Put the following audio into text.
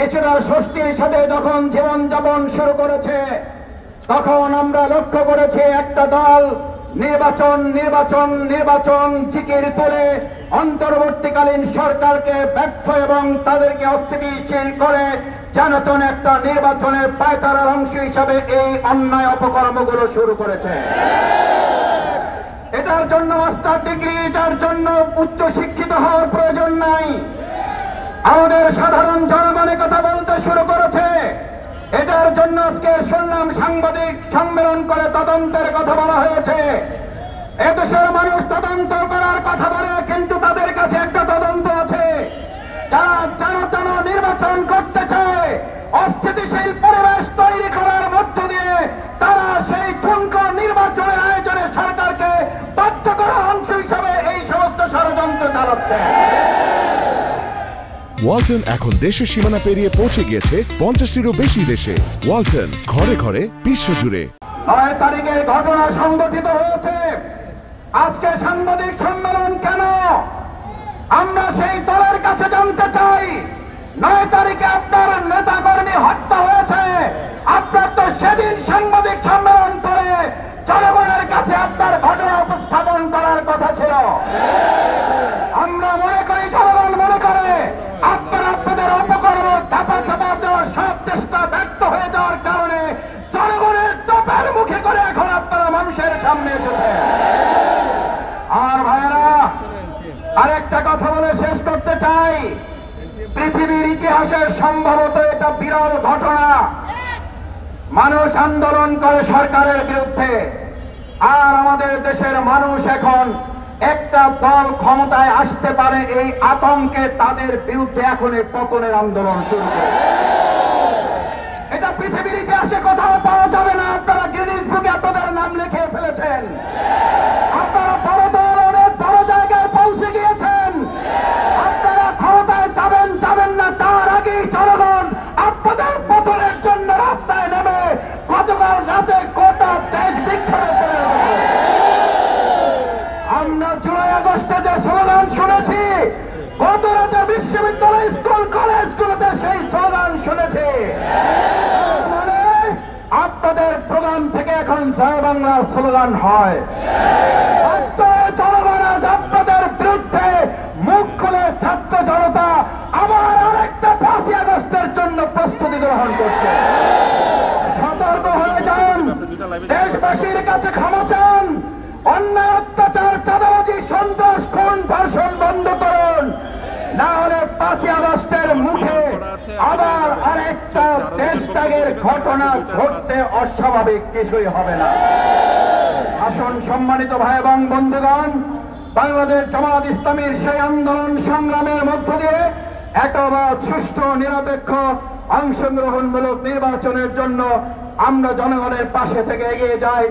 কিছুটা স্বস্তির সাথে যখন জীবনযাপন শুরু করেছে, তখন আমরা লক্ষ্য করেছি একটা দল নির্বাচন নির্বাচন নির্বাচন জিকির তুলে অন্তর্বর্তীকালীন সরকারকে ব্যর্থ এবং তাদেরকে অস্থিতিশীল করে যেন একটা নির্বাচনের পায়তারার অংশ হিসাবে এই অন্যায় অপকর্মগুলো শুরু করেছে। এটার জন্য মাস্টার ডিগ্রি, এটার জন্য উচ্চ শিক্ষিত হওয়ার প্রয়োজন নাই। আমাদের সাধারণ জনগণের কথা বলতে শুরু করেছে। এটার জন্য আজকে শুনলাম সাংবাদিক সম্মেলন করে তদন্তের কথা বলা হয়েছে। এদেশের মানুষ তদন্ত করার কথা বলে, কিন্তু তাদের কাছে একটা তদন্ত আছে। যারা যেন নির্বাচন করতে চায়, অস্থিতিশীল পরিবেশ তৈরি করার মধ্য দিয়ে তারা সেই ঠুনকো নির্বাচনের আয়োজনে সরকারকে বাধ্য করার অংশ হিসাবে এই সমস্ত ষড়যন্ত্র চালাচ্ছে। ওয়ালটন এখন দেশের সীমানা পেরিয়ে পৌঁছে গিয়েছে 50টিরও বেশি দেশে। ওয়ালটন, ঘরে ঘরে, বিশ্বজুড়ে। 9 তারিখে ঘটনা সংঘটিত হয়েছে। আজকে সাংবাদিক সম্মেলন কেন? আমরা সেই দলের কাছে জানতে চাই। 9 তারিখে আপনার নেতা কর্মী হত্যা হয়েছে, আপনার তো সেদিন সাংবাদিক সম্মেলন করে জনগণের কাছে আপনার ঘটনা উপস্থাপন করার কথা ছিল। আমরা মনে করি, জনগণ মনে করে আপনাদের অপকর্ম চাপা দেওয়ার সব চেষ্টা ব্যর্থ হয়ে যাওয়ার কারণে জনগণের চাপের মুখে করে এখন আপনারা মানুষের সামনে এসেছে। আর ভাইয়েরা, আরেকটা কথা বলে শেষ করতে চাই। পৃথিবীর ইতিহাসের সম্ভবত এটা বিরল ঘটনা। মানুষ আন্দোলন করে সরকারের বিরুদ্ধে, আর আমাদের দেশের মানুষ এখন একটা দল ক্ষমতায় আসতে পারে এই আতঙ্কে তাদের বিরুদ্ধে এখন এই পতনের আন্দোলন শুরু করে। এটা পৃথিবীর ইতিহাসে কোথাও পাওয়া যাবে না। আপনারা গিনিস বুকে আপনাদের নাম লিখে ফেলেছেন। আপনারা বড় দল, অনেক বড় জায়গায় পৌঁছে গিয়েছেন। আপনারা ক্ষমতায় যাবেন না তার আগেই জনগণ আপনাদের পতনের জন্য রাস্তায় নেমে গতকাল রাতে গোটা দেশ বিক্ষোভ করে। আমরা জুলাই আগস্টে যে স্লোগান শুনেছি, গত রাতে বিশ্ববিদ্যালয়, স্কুল, কলেজগুলোতে সেই স্লোগান শুনেছি। মানে আপনাদের প্রোগ্রাম থেকে এখন জয় বাংলা স্লোগান হয়। জনগণ আজ আপনাদের বিরুদ্ধে মুখ খুলে ছাত্র জনতা আবার আরেকটা 5ই আগস্টের জন্য প্রস্তুতি গ্রহণ করছে। সতর্ক হয়ে যান, দেশবাসীর কাছে ক্ষমা চান। অন্যায়, অত্যাচার, চাঁদাবাজি, সন্ত্রাস, খুন, ধর্ষণ বন্ধ করুন, না হলে 5ই আগস্টের মুখে আবার আরেকটা দেশত্যাগের ঘটনা ঘটতে অস্বাভাবিক কিছুই হবে না। আসুন সম্মানিত ভাই এবং বন্ধুগণ, বাংলাদেশ জামাত ইসলামীর সেই আন্দোলন সংগ্রামের মধ্য দিয়ে একটা সুষ্ঠু, নিরপেক্ষ, অংশগ্রহণমূলক নির্বাচনের জন্য আমরা জনগণের পাশে থেকে এগিয়ে যাই।